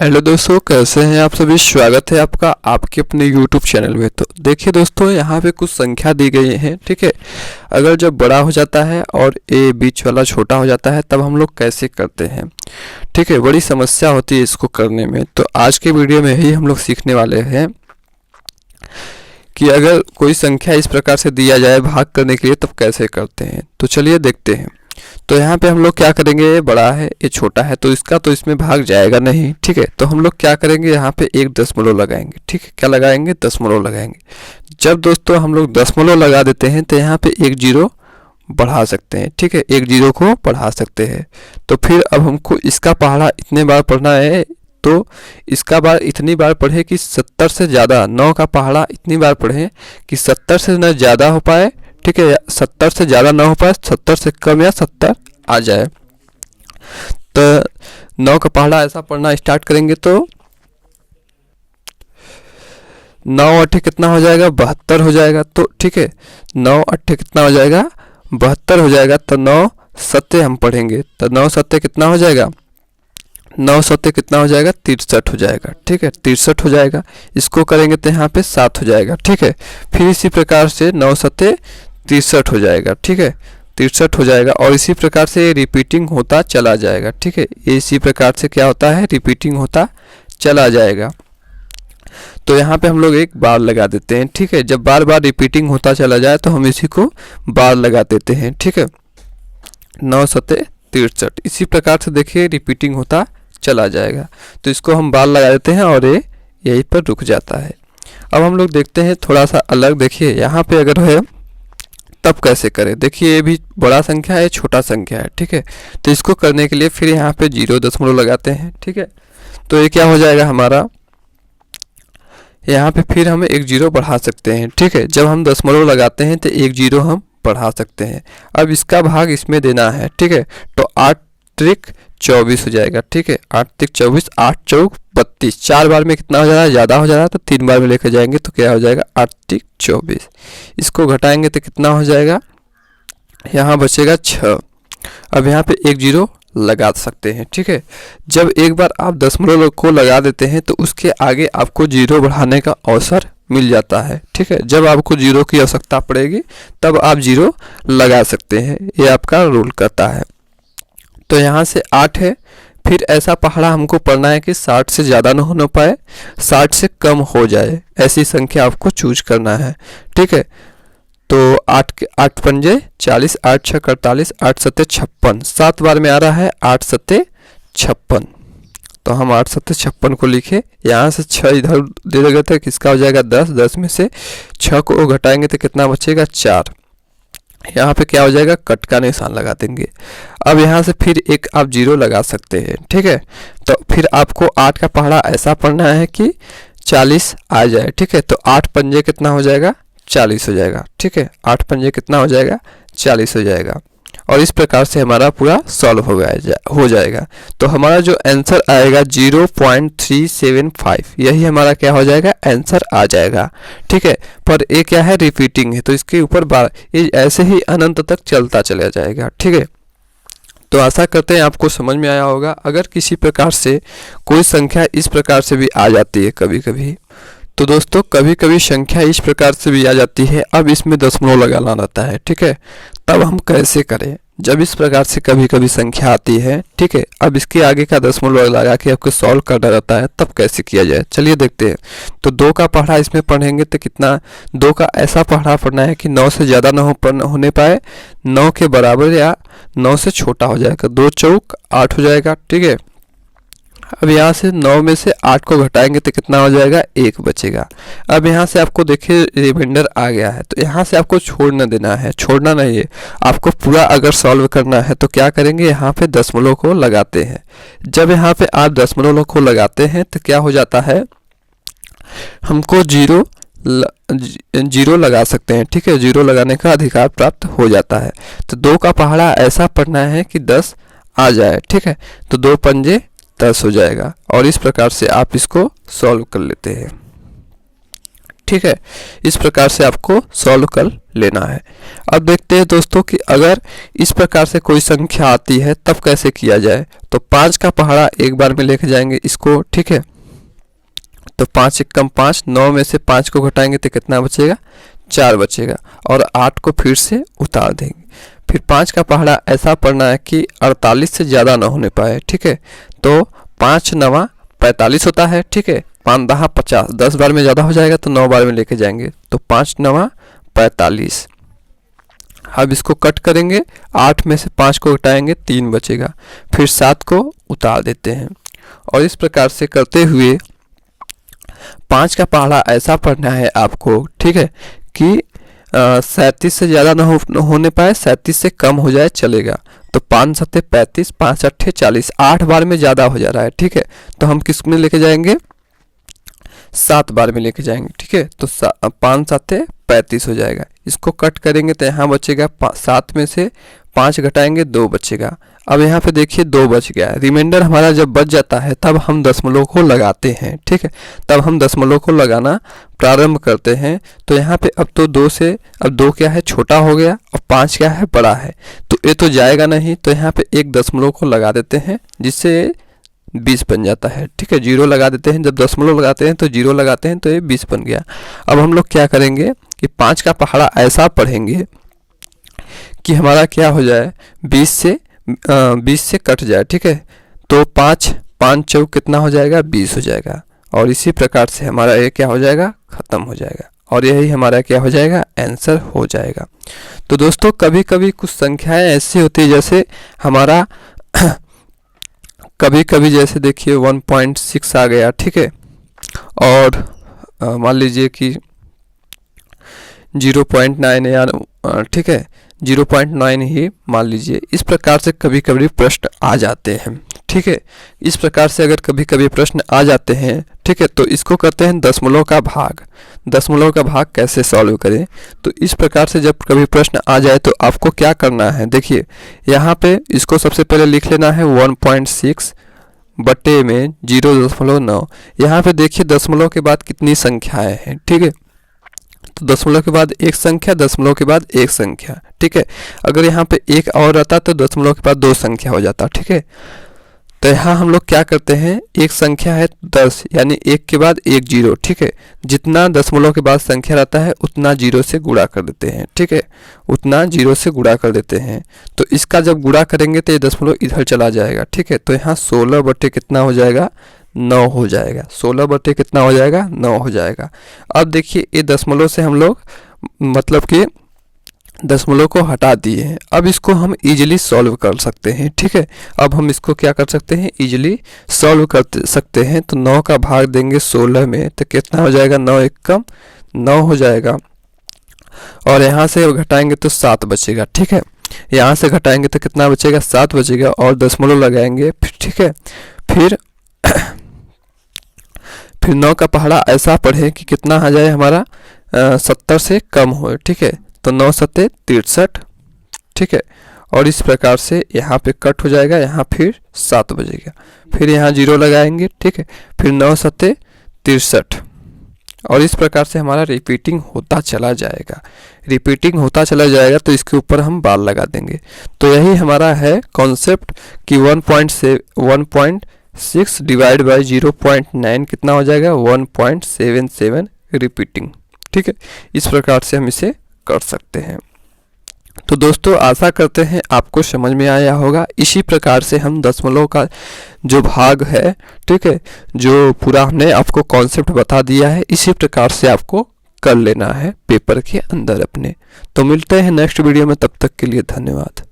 Hello दोस्तों, कैसे हैं आप सभी। स्वागत है आपका आपके अपने YouTube चैनल में। तो देखिए दोस्तों, यहाँ पे कुछ संख्या दी गई है, ठीक है। अगर जब बड़ा हो जाता है और ए बीच वाला छोटा हो जाता है तब हम लोग कैसे करते हैं, ठीक है। बड़ी समस्या होती है इसको करने में। तो आज के वीडियो में ही हम लोग सीखने वाले हैं कि अगर कोई संख्या इस प्रकार से दिया जाए भाग करने के लिए तब कैसे करते हैं। तो चलिए देखते हैं। तो यहाँ पे हम लोग क्या करेंगे, ये बड़ा है ये छोटा है तो इसका तो इसमें भाग जाएगा नहीं, ठीक है। तो हम लोग क्या करेंगे, यहाँ पे एक दशमलव लगाएंगे, ठीक है। क्या लगाएंगे, दशमलव लगाएंगे। जब दोस्तों हम लोग दशमलव लगा देते हैं तो यहाँ पे एक जीरो बढ़ा सकते हैं, ठीक है। एक जीरो को बढ़ा सकते हैं। तो फिर अब हमको इसका पहाड़ा इतने बार पढ़ना है, तो इसका बार इतनी बार पढ़े कि 70 से ज़्यादा, 9 का पहाड़ा इतनी बार पढ़ें कि 70 से न ज़्यादा हो पाए, ठीक है। 70 से ज़्यादा ना हो पाए, 70 से कम या 70 आ जाए। तो 9 का पहाड़ा ऐसा पढ़ना स्टार्ट करेंगे तो 9 अट्ठे कितना हो जाएगा, 72 हो जाएगा। तो ठीक है, 9 अट्ठे कितना हो जाएगा, 72 हो जाएगा। तो 9 सत्ते हम पढ़ेंगे तो 9 सत्ते कितना हो जाएगा, 9 सत्ते कितना हो जाएगा, 63 हो जाएगा, ठीक है। 63 हो जाएगा। इसको करेंगे तो यहाँ पे 7 हो जाएगा, ठीक है। फिर इसी प्रकार से 9 सत्ते 63 हो जाएगा, ठीक है। 63 हो जाएगा और इसी प्रकार से रिपीटिंग होता चला जाएगा, ठीक है। ये इसी प्रकार से क्या होता है, रिपीटिंग होता चला जाएगा। तो यहाँ पे हम लोग एक बार लगा देते हैं, ठीक है। जब बार बार रिपीटिंग होता चला जाए तो हम इसी को बार लगा देते हैं, ठीक है। 9 सत्ते 63, इसी प्रकार से देखिए रिपीटिंग होता चला जाएगा। तो इसको हम बार लगा देते हैं और ये यहीं पर रुक जाता है। अब हम लोग देखते हैं थोड़ा सा अलग। देखिए यहाँ पे अगर है तब कैसे करें। देखिए ये भी बड़ा संख्या है, छोटा संख्या है, ठीक है। तो इसको करने के लिए फिर यहाँ पे 0 दशमलव लगाते हैं, ठीक है। तो ये क्या हो जाएगा हमारा, यहाँ पे फिर हम एक 0 बढ़ा सकते हैं, ठीक है। जब हम दशमलव लगाते हैं तो एक 0 हम बढ़ा सकते हैं। अब इसका भाग इसमें देना है, ठीक है। तो 8 त्रिक 24 हो जाएगा, ठीक है। 8 त्रिक 24, 8 चौक 32। 4 बार में कितना हो जा रहा है, ज़्यादा हो जा रहा है तो 3 बार में लेकर जाएंगे तो क्या हो जाएगा, 8 त्रिक 24। इसको घटाएंगे तो कितना हो जाएगा, यहाँ बचेगा 6। अब यहाँ पे एक 0 लगा सकते हैं, ठीक है। जब एक बार आप दशमलव को लगा देते हैं तो उसके आगे आपको 0 बढ़ाने का अवसर मिल जाता है, ठीक है। जब आपको 0 की आवश्यकता पड़ेगी तब आप 0 लगा सकते हैं, ये आपका रूल करता है। तो यहाँ से 8 है। फिर ऐसा पहाड़ा हमको पढ़ना है कि 60 से ज़्यादा ना हो पाए, 60 से कम हो जाए, ऐसी संख्या आपको चूज करना है, ठीक है। तो 8 पंजे 40, 8 छः 48, 8 सत्ते 56। 7 बार में आ रहा है 8 सत्ते 56। तो हम 8 सत्ते 56 को लिखे। यहाँ से 6 इधर दे देंगे तो किसका हो जाएगा, 10। 10 में से 6 को घटाएंगे तो कितना बचेगा, 4। यहाँ पे क्या हो जाएगा, कट का निशान लगा देंगे। अब यहाँ से फिर एक आप 0 लगा सकते हैं, ठीक है। तो फिर आपको 8 का पहाड़ा ऐसा पढ़ना है कि 40 आ जाए, ठीक है। तो 8 पंजे कितना हो जाएगा, 40 हो जाएगा, ठीक है। 8 पंजे कितना हो जाएगा, 40 हो जाएगा। और इस प्रकार से हमारा पूरा सॉल्व हो जाएगा। तो हमारा जो आंसर आएगा 0.375, यही हमारा क्या हो जाएगा, आंसर आ जाएगा, ठीक है। पर ये क्या है, रिपीटिंग है तो इसके ऊपर बार ये ऐसे ही अनंत तक चलता चला जाएगा, ठीक है। तो आशा करते हैं आपको समझ में आया होगा। अगर किसी प्रकार से कोई संख्या इस प्रकार से भी आ जाती है कभी कभी, तो दोस्तों कभी कभी संख्या इस प्रकार से भी आ जाती है, अब इसमें दशमलव लगाना रहता है, ठीक है। तब हम कैसे करें, जब इस प्रकार से कभी कभी संख्या आती है, ठीक है। अब इसके आगे का दशमलव लगा के आपको सॉल्व करना रहता है, तब कैसे किया जाए चलिए देखते हैं। तो 2 का पहाड़ा इसमें पढ़ेंगे तो कितना, 2 का ऐसा पहाड़ा पढ़ना है कि 9 से ज़्यादा ना होने पाए, 9 के बराबर या 9 से छोटा हो जाएगा। 2 चौक 8 हो जाएगा, ठीक है। अब यहाँ से 9 में से 8 को घटाएंगे तो कितना हो जाएगा, 1 बचेगा। अब यहाँ से आपको देखिए रिमाइंडर आ गया है, तो यहाँ से आपको छोड़ना देना है, छोड़ना नहीं है आपको। पूरा अगर सॉल्व करना है तो क्या करेंगे, यहाँ पे दशमलव को लगाते हैं। जब यहाँ पे आप दशमलव को लगाते हैं तो क्या हो जाता है, हमको 0 लगा सकते हैं, ठीक है। 0 लगाने का अधिकार प्राप्त हो जाता है। तो 2 का पहाड़ा ऐसा पढ़ना है कि 10 आ जाए, ठीक है। तो 2 पंजे 10 हो जाएगा और इस प्रकार से आप इसको सॉल्व कर लेते हैं, ठीक है। इस प्रकार से आपको सॉल्व कर लेना है। अब देखते हैं दोस्तों कि अगर इस प्रकार से कोई संख्या आती है तब कैसे किया जाए। तो 5 का पहाड़ा एक बार में लेके जाएंगे इसको, ठीक है। तो 5 एकम 5, 9 में से 5 को घटाएंगे तो कितना बचेगा, 4 बचेगा, और 8 को फिर से उतार देंगे। फिर 5 का पहाड़ा ऐसा पढ़ना है कि 48 से ज़्यादा ना होने पाए, ठीक है। तो 5 9 45 होता है, ठीक है। 5 10 50, 10 बार में ज़्यादा हो जाएगा तो 9 बार में लेके जाएंगे, तो 5 9 45। अब इसको कट करेंगे, 8 में से 5 को घटाएंगे 3 बचेगा, फिर 7 को उतार देते हैं। और इस प्रकार से करते हुए 5 का पहाड़ा ऐसा पढ़ना है आपको, ठीक है, कि 37 से ज़्यादा ना होने पाए, 37 से कम हो जाए चलेगा। तो 5 7 35, 5 8 40, 8 बार में ज़्यादा हो जा रहा है, ठीक है। तो हम किस में लेके जाएंगे, 7 बार में लेके जाएंगे, ठीक है। तो 5 7 35 हो जाएगा। इसको कट करेंगे तो यहाँ बचेगा 7 में से 5 घटाएंगे 2 बचेगा। अब यहाँ पे देखिए 2 बच गया। रिमाइंडर हमारा जब बच जाता है तब हम दशमलव को लगाते हैं, ठीक है। तब हम दशमलव को लगाना प्रारंभ करते हैं। तो यहाँ पे अब तो 2 से, अब 2 क्या है, छोटा हो गया, और 5 क्या है, बड़ा है। तो ये तो जाएगा नहीं, तो यहाँ पे एक दशमलव को लगा देते हैं जिससे 20 बन जाता है, ठीक है। 0 लगा देते हैं, जब दशमलव लगाते हैं तो 0 लगाते हैं तो ये 20 बन गया। अब हम लोग क्या करेंगे कि 5 का पहाड़ा ऐसा पढ़ेंगे कि हमारा क्या हो जाए, 20 से कट जाए, ठीक है। तो 5 5 चौक कितना हो जाएगा, 20 हो जाएगा। और इसी प्रकार से हमारा ये क्या हो जाएगा, ख़त्म हो जाएगा, और यही हमारा क्या हो जाएगा, आंसर हो जाएगा। तो दोस्तों कभी कभी कुछ संख्याएं ऐसी होती है, जैसे हमारा कभी कभी जैसे देखिए 1.6 आ गया, ठीक है। और मान लीजिए कि 0.9 या ठीक है 0.9 ही मान लीजिए। इस प्रकार से कभी कभी प्रश्न आ जाते हैं, ठीक है। इस प्रकार से अगर कभी कभी प्रश्न आ जाते हैं, ठीक है, तो इसको कहते हैं दशमलव का भाग। दशमलव का भाग कैसे सॉल्व करें, तो इस प्रकार से जब कभी प्रश्न आ जाए तो आपको क्या करना है, देखिए यहाँ पे इसको सबसे पहले लिख लेना है 1.6 बटे में 0.9। यहाँ पे देखिए दशमलव के बाद कितनी संख्याएं हैं, ठीक है। तो दशमलव के बाद एक संख्या, दशमलव के बाद एक संख्या, ठीक है। अगर यहाँ पे एक और रहता तो दशमलव के बाद 2 संख्या हो जाता, ठीक है। तो यहाँ हम लोग क्या करते हैं, एक संख्या है 10, यानी 1 के बाद 1 0, ठीक है। जितना दशमलव के बाद संख्या रहता है उतना 0 से गुणा कर देते हैं, ठीक है, उतना 0 से गुणा कर देते हैं। तो इसका जब गुणा करेंगे तो ये दशमलव इधर चला जाएगा, ठीक है। तो यहाँ 16 बटे कितना हो जाएगा, 9 हो जाएगा। 16 बटे कितना हो जाएगा, 9 हो जाएगा। अब देखिए ये दशमलव से हम लोग मतलब कि दशमलव को हटा दिए हैं। अब इसको हम इजीली सॉल्व कर सकते हैं, ठीक है। अब हम इसको क्या कर सकते हैं, इजीली सॉल्व कर सकते हैं। तो 9 का भाग देंगे 16 में तो कितना हो जाएगा, 9 एकम 9 हो जाएगा। और यहाँ से घटाएंगे तो 7 बचेगा, ठीक है। यहाँ से घटाएंगे तो कितना बचेगा, 7 बचेगा, और दशमलव लगाएंगे, ठीक है। फिर 9 का पहाड़ा ऐसा पढ़े कि कितना आ जाए हमारा 70 से कम हो, ठीक है। तो 9 7 63, ठीक है। और इस प्रकार से यहाँ पे कट हो जाएगा, यहाँ फिर 7 बजेगा, फिर यहाँ 0 लगाएंगे, ठीक है। फिर 9 7 63, और इस प्रकार से हमारा रिपीटिंग होता चला जाएगा। रिपीटिंग होता चला जाएगा तो इसके ऊपर हम बाल लगा देंगे। तो यही हमारा है कॉन्सेप्ट कि 1.6 डिवाइड बाई 0.9 कितना हो जाएगा, 1.77 रिपीटिंग, ठीक है। इस प्रकार से हम इसे कर सकते हैं। तो दोस्तों आशा करते हैं आपको समझ में आया होगा। इसी प्रकार से हम दशमलव का जो भाग है, ठीक है, जो पूरा हमने आपको कॉन्सेप्ट बता दिया है, इसी प्रकार से आपको कर लेना है पेपर के अंदर अपने। तो मिलते हैं नेक्स्ट वीडियो में, तब तक के लिए धन्यवाद।